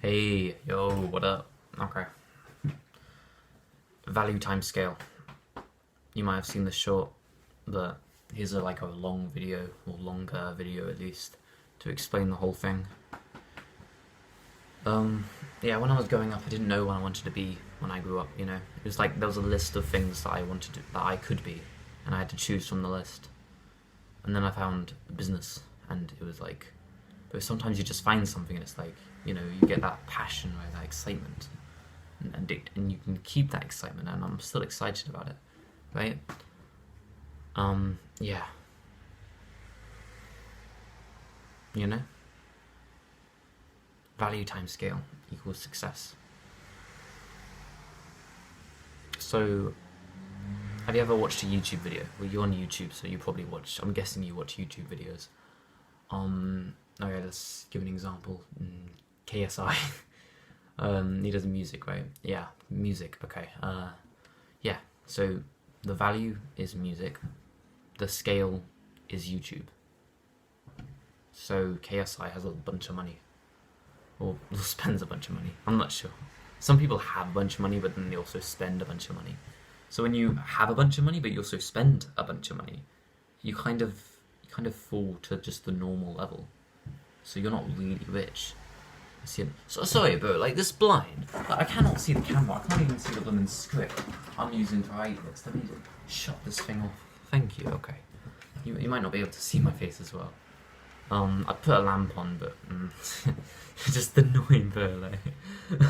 Hey, yo, what up? Okay. Value time scale. You might have seen the short, but here's like a long video, or longer video at least, to explain the whole thing. Yeah, when I was growing up, I didn't know what I wanted to be when I grew up, you know? It was like there was a list of things that I wanted to, that I could be, and I had to choose from the list. And then I found business, and it was like, but sometimes you just find something and it's like, you know, you get that passion or that excitement, and you can keep that excitement, and I'm still excited about it, right? Yeah, you know, value times scale equals success. So, have you ever watched a YouTube video? Well, you're on YouTube, so you probably watch. I'm guessing you watch YouTube videos. Okay, let's give an example. KSI. He does music, right? Yeah, music. Okay. Yeah. So the value is music. The scale is YouTube. So KSI has a bunch of money, or spends a bunch of money. I'm not sure. Some people have a bunch of money, but then they also spend a bunch of money. So when you have a bunch of money, but you also spend a bunch of money, you kind of fall to just the normal level. So you're not really rich. I see it. So sorry, bro. Like this blind. Like, I cannot see the camera. I can't even see the blooming script I'm using to write this. Let me shut this thing off. Thank you. Okay. You might not be able to see my face as well. I put a lamp on, but it's just annoying, bro.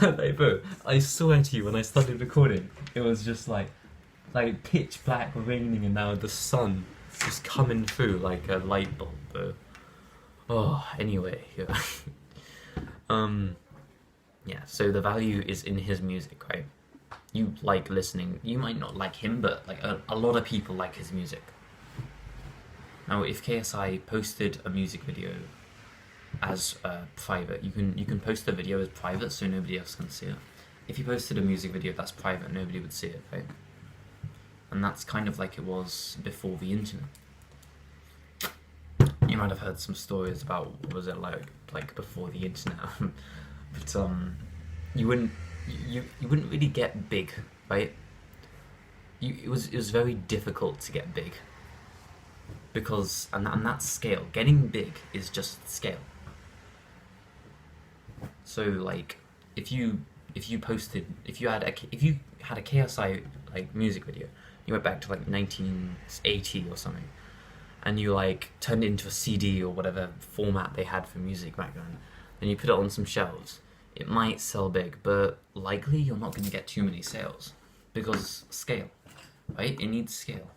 Like, bro, I swear to you, when I started recording, it was just like pitch black, raining, and now the sun just coming through like a light bulb, bro. Oh, anyway, yeah. Yeah. So the value is in his music, right? You like listening. You might not like him, but like a lot of people like his music. Now, if KSI posted a music video as private, you can post the video as private, so nobody else can see it. If you posted a music video that's private, nobody would see it, right? And that's kind of like it was before the internet. You might have heard some stories about what was it like before the internet, but you wouldn't really get big, right? It was very difficult to get big. Because and that's scale. Getting big is just scale. So like if you had a KSI like music video, you went back to like 1980 or something, and you like turned it into a CD or whatever format they had for music back then, and you put it on some shelves, it might sell big, but likely you're not going to get too many sales because scale, right? It needs scale.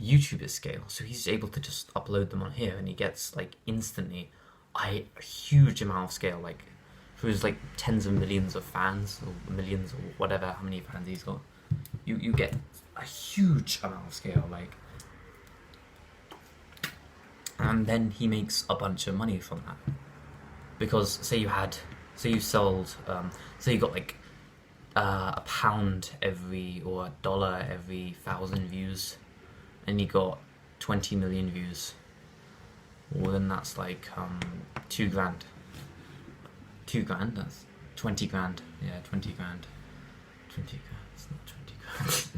YouTube is scale, so he's able to just upload them on here, and he gets like instantly a huge amount of scale, like for his like tens of millions of fans or millions or whatever, how many fans he's got. You get a huge amount of scale, like, and then he makes a bunch of money from that. Because say you sold, say you got like a pound every or a dollar every 1,000 views, and you got 20 million views, well then that's like 2 grand. 2 grand, that's 20 grand. Yeah, 20 grand. 20 grand, it's not 20 grand.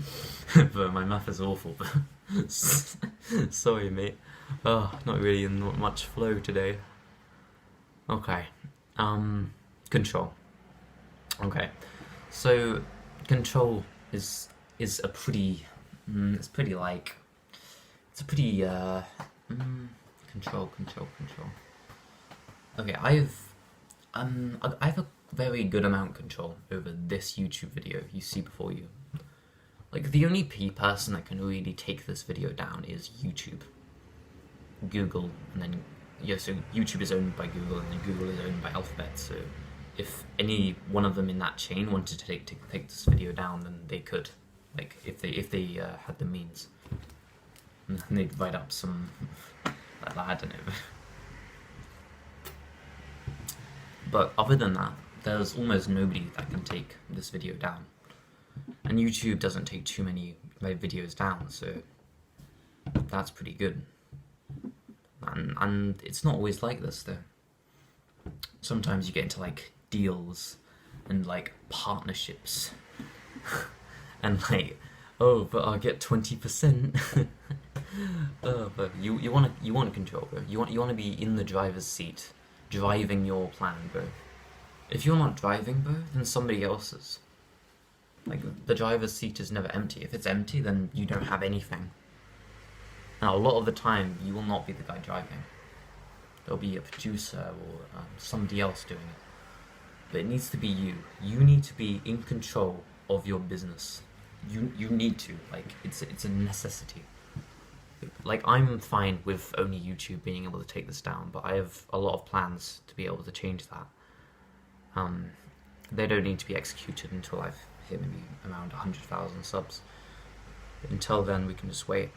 But my math is awful, but sorry mate. Oh, not really in much flow today. Okay. Control. Okay. So control is a pretty it's pretty like it's a pretty control. Okay, I have a very good amount of control over this YouTube video you see before you. Like the only person that can really take this video down is YouTube, Google, and then yeah. So YouTube is owned by Google, and then Google is owned by Alphabet. So if any one of them in that chain wanted to take this video down, then they could, like if they had the means. And they'd write up some, I don't know. But other than that, there's almost nobody that can take this video down. And YouTube doesn't take too many videos down, so that's pretty good. And it's not always like this though. Sometimes you get into like deals and like partnerships and like, oh, but I'll get 20%. But you want control, bro. You want to be in the driver's seat, driving your plan, bro. If you're not driving, bro, then somebody else is. Like, the driver's seat is never empty. If it's empty, then you don't have anything. And a lot of the time, you will not be the guy driving. There'll be a producer or somebody else doing it. But it needs to be you. You need to be in control of your business. You need to. Like, it's a necessity. Like, I'm fine with only YouTube being able to take this down, but I have a lot of plans to be able to change that. They don't need to be executed until I've hit maybe around 100,000 subs. But until then, we can just wait.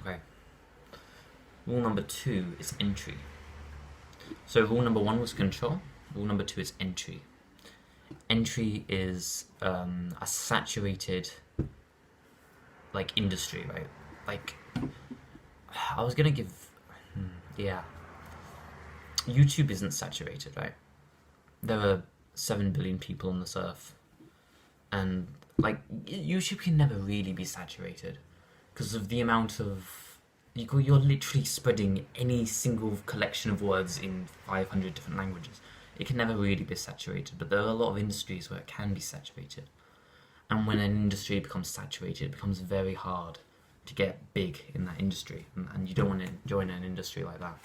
Okay. Rule number 2 is entry. So rule number 1 was control. Rule number 2 is entry. Entry is a saturated like industry, right? Like, I was gonna give, yeah. YouTube isn't saturated, right? There are 7 billion people on this earth, and like YouTube can never really be saturated because of the amount of you're literally spreading any single collection of words in 500 different languages. It can never really be saturated, but there are a lot of industries where it can be saturated. And when an industry becomes saturated, it becomes very hard to get big in that industry, and you don't want to join an industry like that.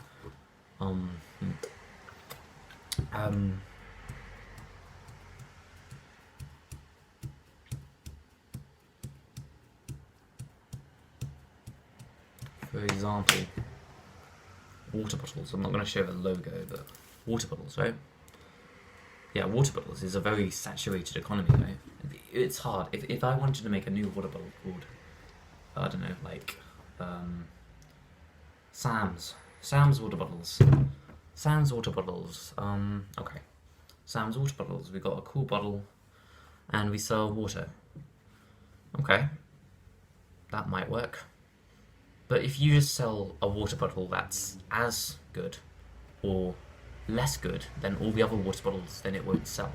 For example, water bottles. I'm not going to show the logo, but water bottles, right? Yeah, water bottles is a very saturated economy, right? It's hard. If I wanted to make a new water bottle called, I don't know, like, Sam's water bottles. Sam's water bottles. Okay. Sam's water bottles. We got a cool bottle, and we sell water. Okay. That might work. But if you just sell a water bottle that's as good or less good than all the other water bottles, then it won't sell.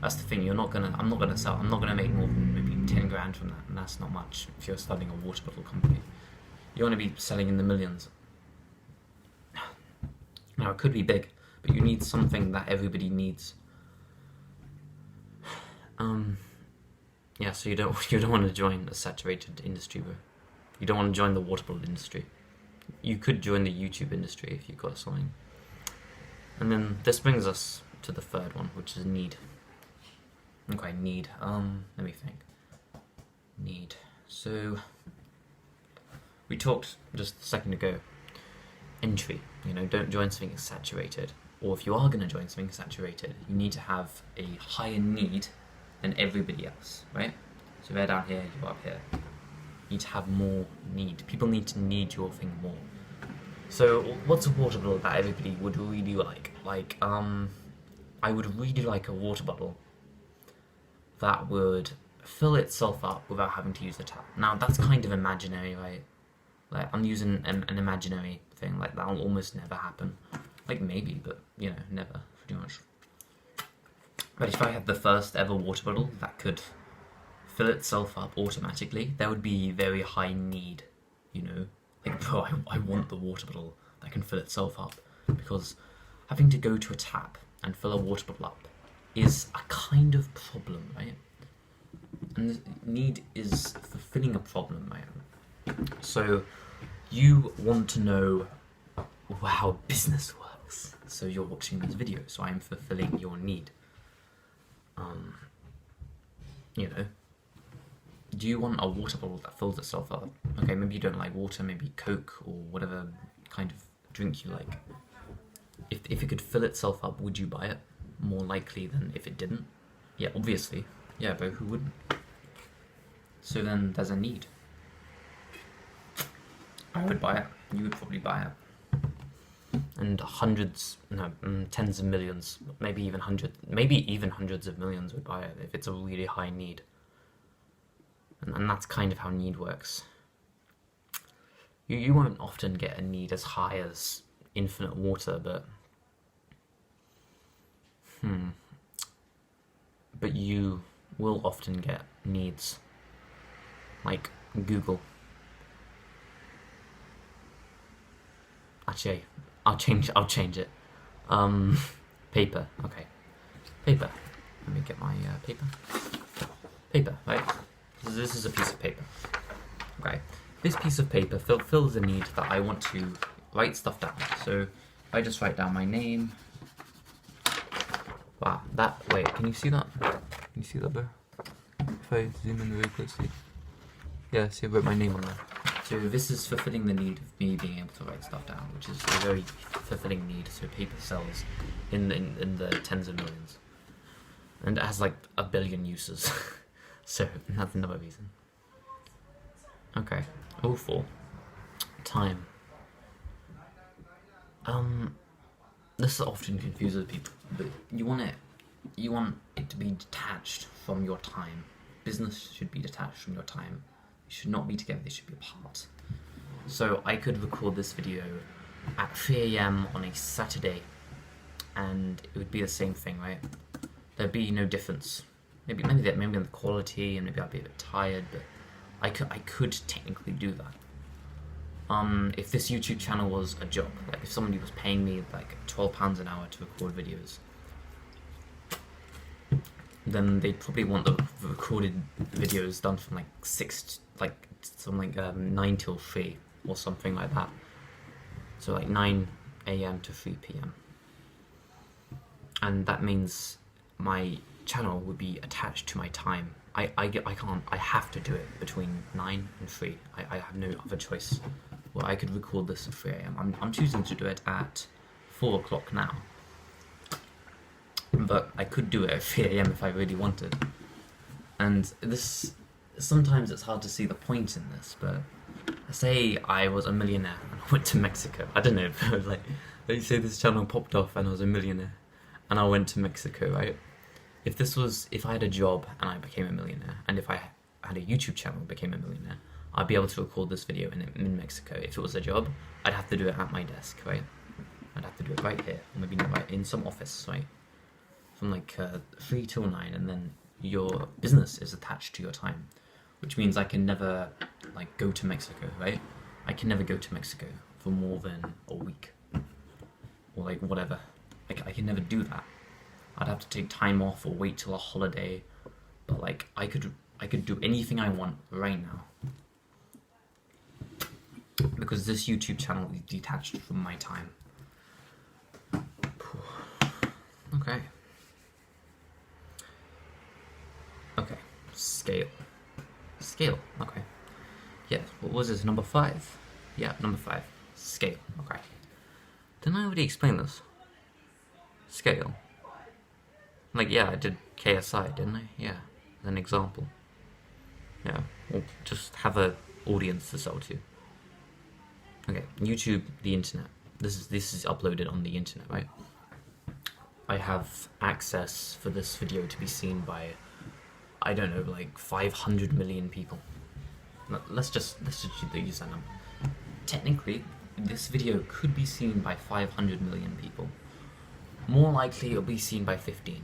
That's the thing. I'm not gonna make more than maybe 10 grand from that, and that's not much if you're starting a water bottle company. You want to be selling in the millions. Now, it could be big, but you need something that everybody needs. Yeah, so you don't want to join a saturated industry, bro. You don't want to join the water bottle industry. You could join the YouTube industry if you got something. And then this brings us to the third one, which is need. Okay, need. Let me think. Need. So we talked just a second ago. Entry. Don't join something saturated. Or if you are going to join something saturated, you need to have a higher need than everybody else, right? So they're down here, you're up here. You need to have more need. People need to need your thing more. So what's a water bottle that everybody would really like? Like, I would really like a water bottle that would fill itself up without having to use the tap. Now, that's kind of imaginary, right? Like, I'm using an imaginary thing. Like, that'll almost never happen. Like, maybe, but, never, pretty much. But if I had the first ever water bottle that could fill itself up automatically, there would be very high need, Like, bro, I want the water bottle that can fill itself up, because having to go to a tap and fill a water bottle up is a kind of problem, right? And need is fulfilling a problem, right? So you want to know how business works. So you're watching these videos, so I'm fulfilling your need. Do you want a water bottle that fills itself up? Okay, maybe you don't like water, maybe Coke or whatever kind of drink you like. If it could fill itself up, would you buy it? More likely than if it didn't. Yeah, obviously. Yeah, but who wouldn't? So then there's a need. I would buy it. You would probably buy it. And tens of millions, maybe even hundreds of millions would buy it if it's a really high need. And that's kind of how need works. You won't often get a need as high as infinite water, but But you will often get needs like Google. Actually, I'll change it. Paper. Okay, paper. Let me get my paper. Paper, right? This is a piece of paper. Okay, this piece of paper fills the need that I want to write stuff down. So I just write down my name. Wow, wait, can you see that? Can you see that there? If I zoom in very closely. Yeah, see I wrote my name on there. So this is fulfilling the need of me being able to write stuff down, which is a very fulfilling need. So paper sells in the tens of millions. And it has like 1 billion uses. So that's another reason. Okay. 04. Time. This often confuses people, but you want it to be detached from your time. Business should be detached from your time. They should not be together, they should be apart. So I could record this video at 3 AM on a Saturday, and it would be the same thing, right? There'd be no difference. Maybe in the quality, and maybe I'd be a bit tired, but I could technically do that. If this YouTube channel was a job, like if somebody was paying me like £12 an hour to record videos, then they'd probably want the recorded videos done from like 9 till 3 or something like that. So like 9 AM to 3 PM. And that means my channel would be attached to my time. I have to do it between 9 and 3. I have no other choice. Well, I could record this at 3 AM. I'm choosing to do it at 4 o'clock now. But I could do it at 3 AM if I really wanted. And this, sometimes it's hard to see the point in this, but say I was a millionaire and I went to Mexico. I don't know, but like, let's say this channel popped off and I was a millionaire and I went to Mexico, right? If I had a job and I became a millionaire, and if I had a YouTube channel and became a millionaire, I'd be able to record this video in Mexico. If it was a job, I'd have to do it at my desk, right? I'd have to do it right here, or maybe not right in some office, right? From like 3 till 9, and then your business is attached to your time, which means I can never like go to Mexico, right? I can never go to Mexico for more than a week, or like whatever. I can never do that. I'd have to take time off or wait till a holiday, but like I could do anything I want right now, because this YouTube channel is detached from my time. Okay. Okay. Scale. Okay. Yeah. What was this? Number 5. Yeah. Number 5. Scale. Okay. Didn't I already explain this? Scale. Like, yeah, I did KSI, didn't I? Yeah, as an example. Yeah, or just have a audience to sell to. Okay, YouTube, the internet. This is uploaded on the internet, right? I have access for this video to be seen by, I don't know, like 500 million people. Let's just use that number. Technically, this video could be seen by 500 million people. More likely, it'll be seen by 15.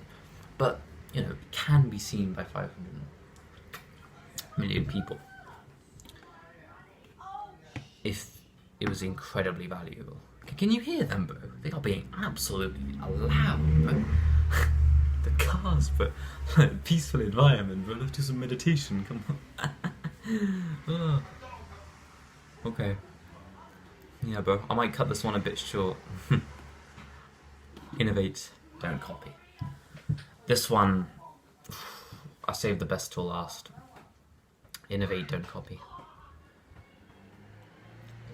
But, you know, it can be seen by 500 million people if it was incredibly valuable. Can you hear them, bro? They are being absolutely loud, bro. The cars, but like, peaceful environment, bro. Let's do some meditation, come on. Oh. Okay. Yeah, bro. I might cut this one a bit short. Innovate, don't copy. This one, I saved the best till last. Innovate, don't copy.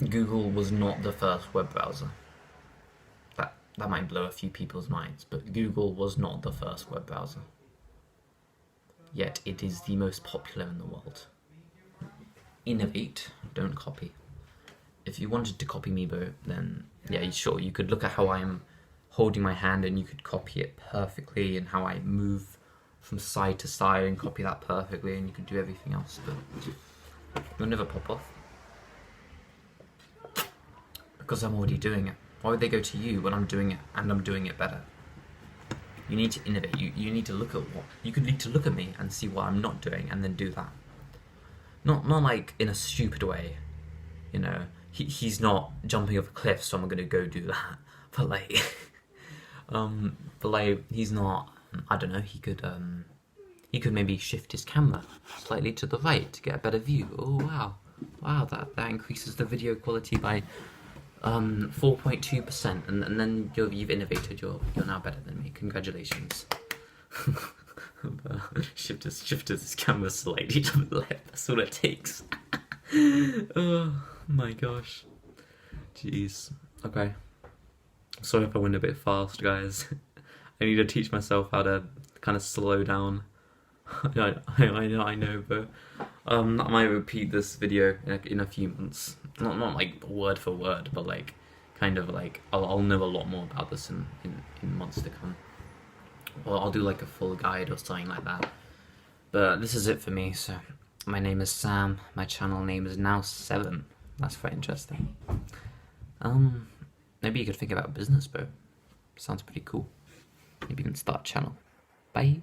Google was not the first web browser. That might blow a few people's minds, but Google was not the first web browser. Yet it is the most popular in the world. Innovate, don't copy. If you wanted to copy me, bro, then yeah, sure, you could look at how I am holding my hand and you could copy it perfectly, and how I move from side to side and copy that perfectly, and you could do everything else, but you'll never pop off. Because I'm already doing it. Why would they go to you when I'm doing it and I'm doing it better? You need to innovate. You need to look at what you could need to look at me and see what I'm not doing, and then do that. Not like in a stupid way, you know. He's not jumping off a cliff, so I'm gonna go do that. But like, he's not. I don't know. He could maybe shift his camera slightly to the right to get a better view. Oh wow, that increases the video quality by 4.2%, and then you've innovated. You're now better than me. Congratulations. shift his camera slightly to the left. That's all it takes. Oh my gosh. Jeez. Okay. Sorry if I went a bit fast, guys. I need to teach myself how to kind of slow down. I know, but I might repeat this video in a few months. Not like word for word, but like kind of like I'll know a lot more about this in months to come. Or I'll do like a full guide or something like that. But this is it for me. So my name is Sam. My channel name is now 7. That's quite interesting. Maybe you could think about business, bro. Sounds pretty cool. Maybe you can start a channel. Bye.